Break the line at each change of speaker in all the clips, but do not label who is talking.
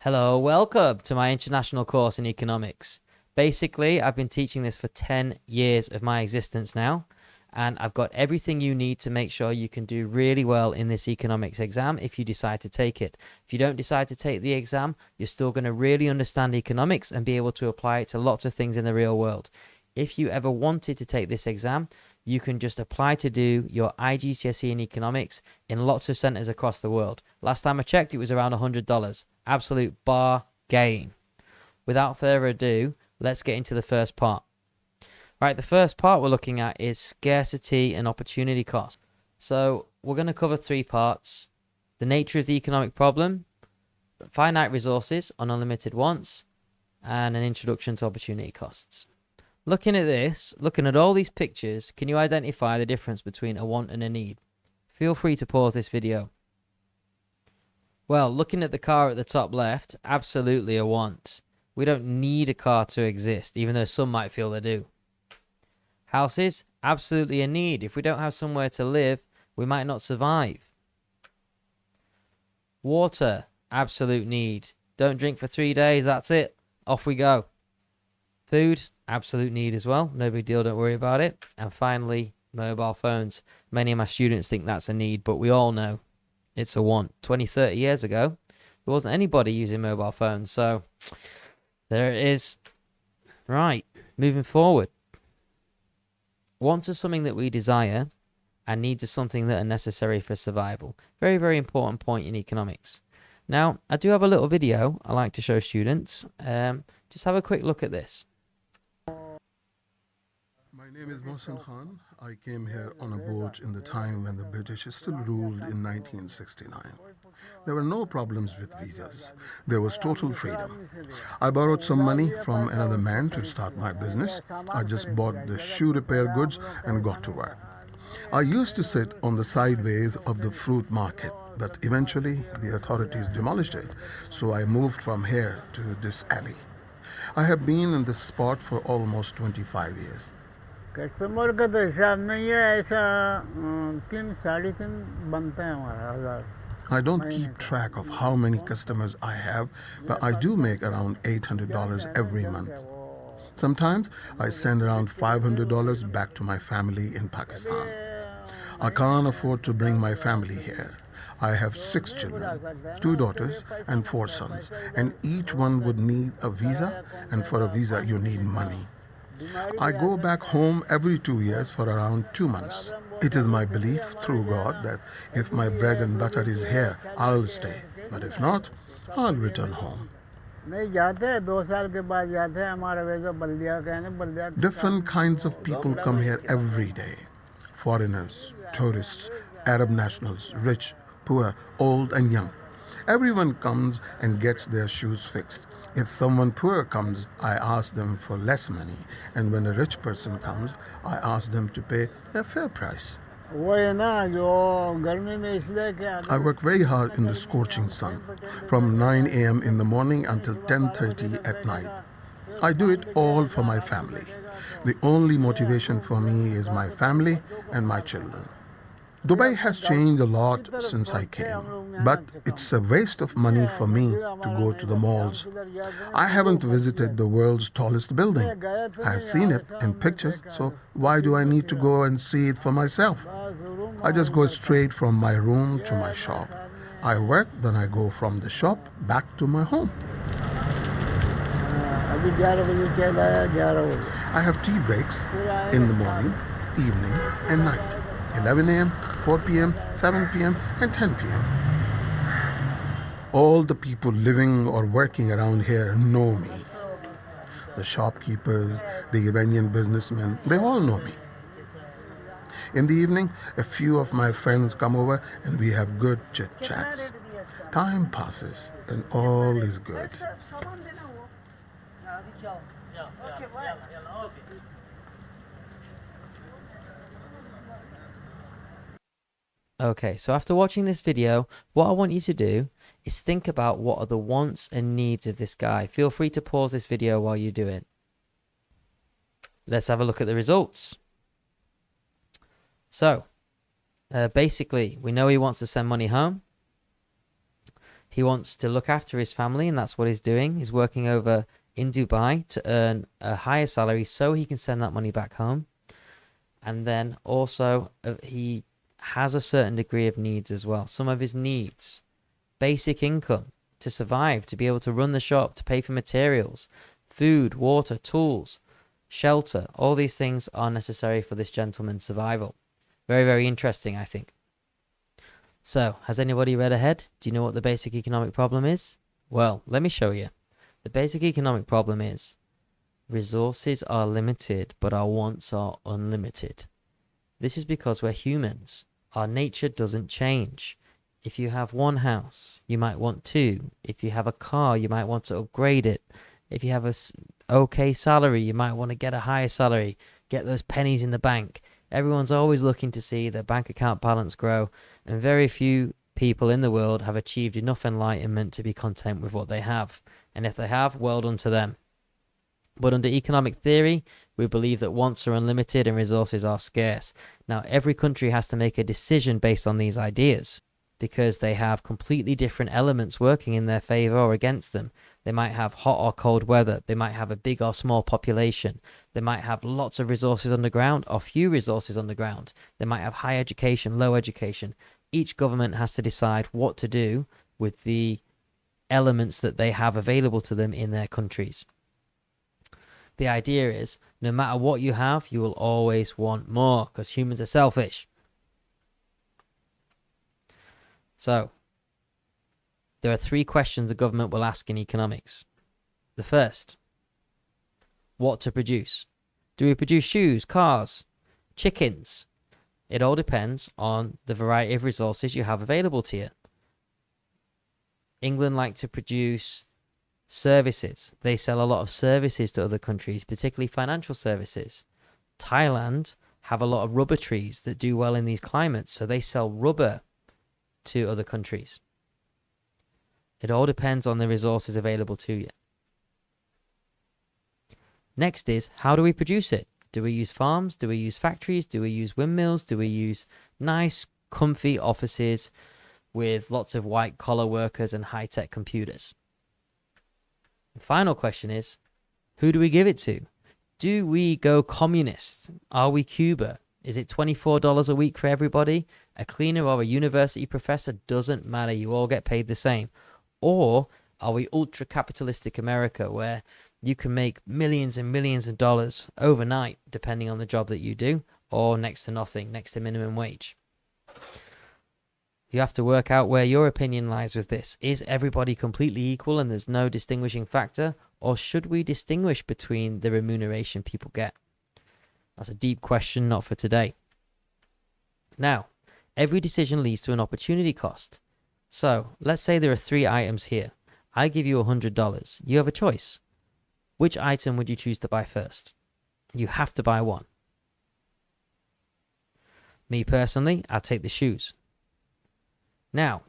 Hello, welcome to my international course in economics. Basically, I've been teaching this for 10 years of my existence now, and I've got everything you need to make sure you can do really well in this economics exam if you decide to take it. If you don't decide to take the exam, you're still going to really understand economics and be able to apply it to lots of things in the real world. If you ever wanted to take this exam, you can just apply to do your IGCSE in economics in lots of centres across the world. Last time I checked, it was around $100. Absolute bargain. Without further ado, let's get into the first part. Right, the first part we're looking at is scarcity and opportunity cost. So we're going to cover three parts: the nature of the economic problem, finite resources on unlimited wants, and an introduction to opportunity costs. Looking at this, looking at all these pictures, can you identify the difference between a want and a need? Feel free to pause this video. Well, looking at the car at the top left, absolutely a want. We don't need a car to exist, even though some might feel they do. Houses, absolutely a need. If we don't have somewhere to live, we might not survive. Water, absolute need. Don't drink for 3 days, that's it. Off we go. Food, absolute need as well. No big deal, don't worry about it. And finally, mobile phones. Many of my students think that's a need, but we all know it's a want. 20, 30 years ago, there wasn't anybody using mobile phones. So there it is. Right, moving forward. Wants are something that we desire, and needs are something that are necessary for survival. Very, very important point in economics. Now, I do have a little video I like to show students. Just have a quick look at this.
My name is Mohsen Khan. I came here on a boat in the time when the British still ruled in 1969. There were no problems with visas. There was total freedom. I borrowed some money from another man to start my business. I just bought the shoe repair goods and got to work. I used to sit on the sideways of the fruit market, but eventually the authorities demolished it, so I moved from here to this alley. I have been in this spot for almost 25 years.
Customer का तो हिसाब नहीं है ऐसा 3 साढ़े 3 बनता है हमारा हजार.
I don't keep track of how many customers I have, but I do make around $800 every month. Sometimes I send around $500 back to my family in Pakistan. I can't afford to bring my family here. I have 6 children, 2 daughters and 4 sons, and each one would need a visa, and for a visa you need money. I go back home every 2 years for around 2 months. It is my belief through God that if my bread and butter is here, I'll stay. But if not, I'll return home. Different kinds of people come here every day. Foreigners, tourists, Arab nationals, rich, poor, old and young. Everyone comes and gets their shoes fixed. If someone poor comes, I ask them for less money. And when a rich person comes, I ask them to pay a fair price. I work very hard in the scorching sun, from 9 a.m. in the morning until 10:30 at night. I do it all for my family. The only motivation for me is my family and my children. Dubai has changed a lot since I came, but it's a waste of money for me to go to the malls. I haven't visited the world's tallest building. I've seen it in pictures, so why do I need to go and see it for myself? I just go straight from my room to my shop. I work, then I go from the shop back to my home. I have tea breaks in the morning, evening and night. 11 a.m., 4 p.m., 7 p.m. and 10 p.m. All the people living or working around here know me. The shopkeepers, the Iranian businessmen, they all know me. In the evening, a few of my friends come over and we have good chit-chats. Time passes and all is good.
Okay, so after watching this video, what I want you to do is think about what are the wants and needs of this guy. Feel free to pause this video while you do it. Let's have a look at the results. So, Basically, we know he wants to send money home. He wants to look after his family, and that's what he's doing. He's working over in Dubai to earn a higher salary so he can send that money back home. And then also, he has a certain degree of needs as well. Some of his needs, basic income to survive, to be able to run the shop, to pay for materials, food, water, tools, shelter. All these things are necessary for this gentleman's survival. Very, very interesting, I think. So, has anybody read ahead? Do you know what the basic economic problem is? Well, let me show you. The basic economic problem is resources are limited, but our wants are unlimited. This is because we're humans. Our nature doesn't change. If you have one house, you might want two. If you have a car, you might want to upgrade it. If you have a okay salary, you might want to get a higher salary, get those pennies in the bank. Everyone's always looking to see their bank account balance grow, and very few people in the world have achieved enough enlightenment to be content with what they have. And if they have, well done to them. But under economic theory, we believe that wants are unlimited and resources are scarce. Now, every country has to make a decision based on these ideas, because they have completely different elements working in their favor or against them. They might have hot or cold weather. They might have a big or small population. They might have lots of resources underground or few resources underground. They might have high education, low education. Each government has to decide what to do with the elements that they have available to them in their countries. The idea is, no matter what you have, you will always want more, because humans are selfish. So, there are 3 questions a government will ask in economics. The first, what to produce? Do we produce shoes, cars, chickens? It all depends on the variety of resources you have available to you. England like to produce services. They sell a lot of services to other countries, particularly financial services. Thailand have a lot of rubber trees that do well in these climates, so they sell rubber to other countries. It all depends on the resources available to you. Next is, how do we produce it? Do we use farms? Do we use factories? Do we use windmills? Do we use nice, comfy offices with lots of white-collar workers and high-tech computers? The final question is, who do we give it to? Do we go communist? Are we Cuba? Is it $24 a week for everybody? A cleaner or a university professor? Doesn't matter. You all get paid the same. Or are we ultra-capitalistic America, where you can make millions and millions of dollars overnight, depending on the job that you do, or next to nothing, next to minimum wage? You have to work out where your opinion lies with this. Is everybody completely equal and there's no distinguishing factor? Or should we distinguish between the remuneration people get? That's a deep question, not for today. Now, every decision leads to an opportunity cost. So, let's say there are 3 items here. I give you $100. You have a choice. Which item would you choose to buy first? You have to buy one. Me personally, I'll take the shoes. Now,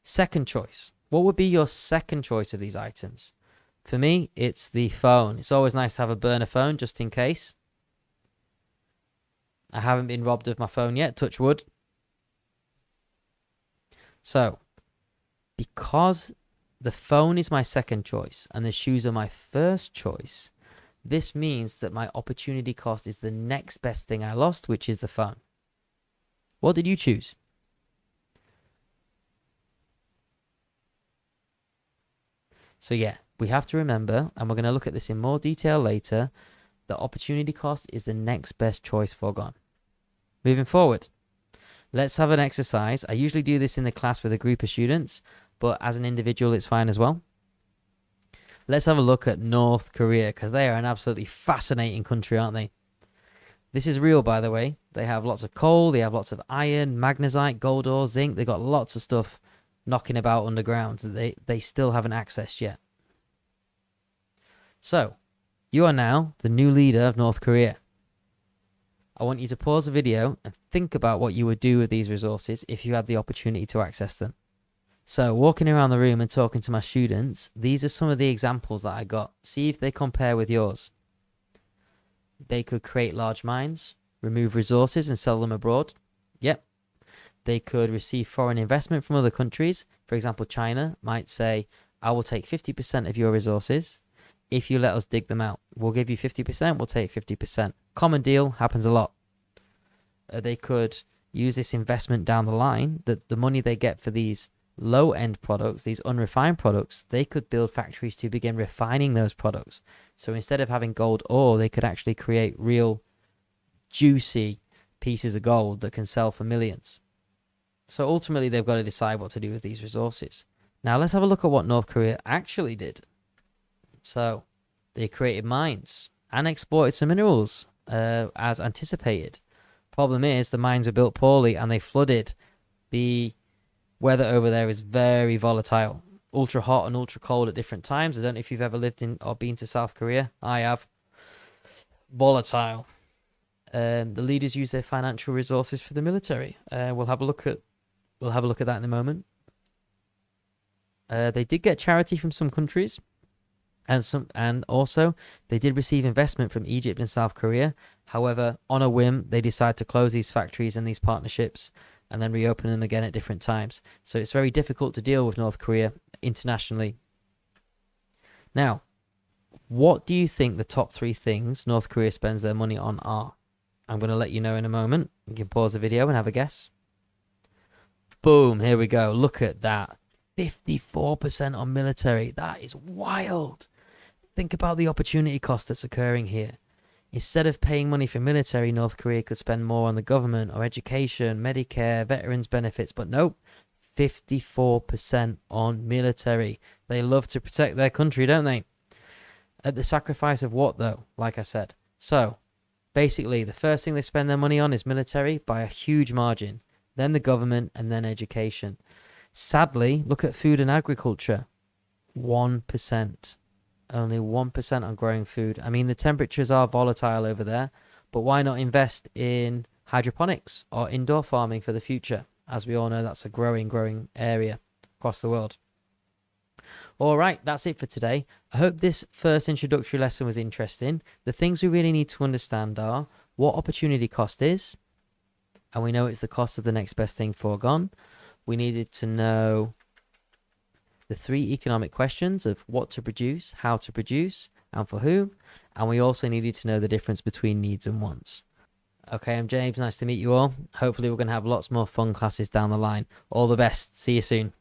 second choice. What would be your second choice of these items? For me, it's the phone. It's always nice to have a burner phone, just in case. I haven't been robbed of my phone yet, touch wood. So, because the phone is my second choice and the shoes are my first choice, this means that my opportunity cost is the next best thing I lost, which is the phone. What did you choose? So yeah, we have to remember, and we're going to look at this in more detail later, the opportunity cost is the next best choice foregone. Moving forward, let's have an exercise. I usually do this in the class with a group of students, but as an individual, it's fine as well. Let's have a look at North Korea, because they are an absolutely fascinating country, aren't they? This is real, by the way. They have lots of coal, they have lots of iron, magnesite, gold ore, zinc. They've got lots of stuff knocking about underground that they still haven't accessed yet. So, you are now the new leader of North Korea. I want you to pause the video and think about what you would do with these resources if you had the opportunity to access them. So, walking around the room and talking to my students, these are some of the examples that I got. See if they compare with yours. They could create large mines, remove resources and sell them abroad. Yep, They could receive foreign investment from other countries. For example, China might say, I will take 50% of your resources if you let us dig them out. We'll give you 50%, we'll take 50%. Common deal, happens a lot. They could use this investment down the line, that the money they get for these low-end products, these unrefined products, they could build factories to begin refining those products. So instead of having gold ore, they could actually create real juicy pieces of gold that can sell for millions. So ultimately, they've got to decide what to do with these resources. Now, let's have a look at what North Korea actually did. So they created mines and exported some minerals as anticipated. Problem is, the mines were built poorly and they flooded. The weather over there is very volatile, ultra hot and ultra cold at different times. I don't know if you've ever lived in or been to South Korea. I have. Volatile. The leaders use their financial resources for the military. We'll have a look at that in a moment. They did get charity from some countries, and also they did receive investment from Egypt and South Korea. However, on a whim, they decide to close these factories and these partnerships and then reopen them again at different times. So it's very difficult to deal with North Korea internationally. Now, what do you think the top 3 things North Korea spends their money on are? I'm going to let you know in a moment. You can pause the video and have a guess. Boom, here we go. Look at that. 54% on military. That is wild. Think about the opportunity cost that's occurring here. Instead of paying money for military, North Korea could spend more on the government or education, Medicare, veterans benefits. But nope, 54% on military. They love to protect their country, don't they? At the sacrifice of what, though? Like I said. So, basically, the first thing they spend their money on is military by a huge margin. Then the government, and then education. Sadly, look at food and agriculture. 1%. Only 1% on growing food. I mean, the temperatures are volatile over there, but why not invest in hydroponics or indoor farming for the future? As we all know, that's a growing area across the world. All right, that's it for today. I hope this first introductory lesson was interesting. The things we really need to understand are what opportunity cost is, and we know it's the cost of the next best thing foregone. We needed to know the 3 economic questions of what to produce, how to produce, and for whom. And we also needed to know the difference between needs and wants. Okay, I'm James. Nice to meet you all. Hopefully we're going to have lots more fun classes down the line. All the best. See you soon.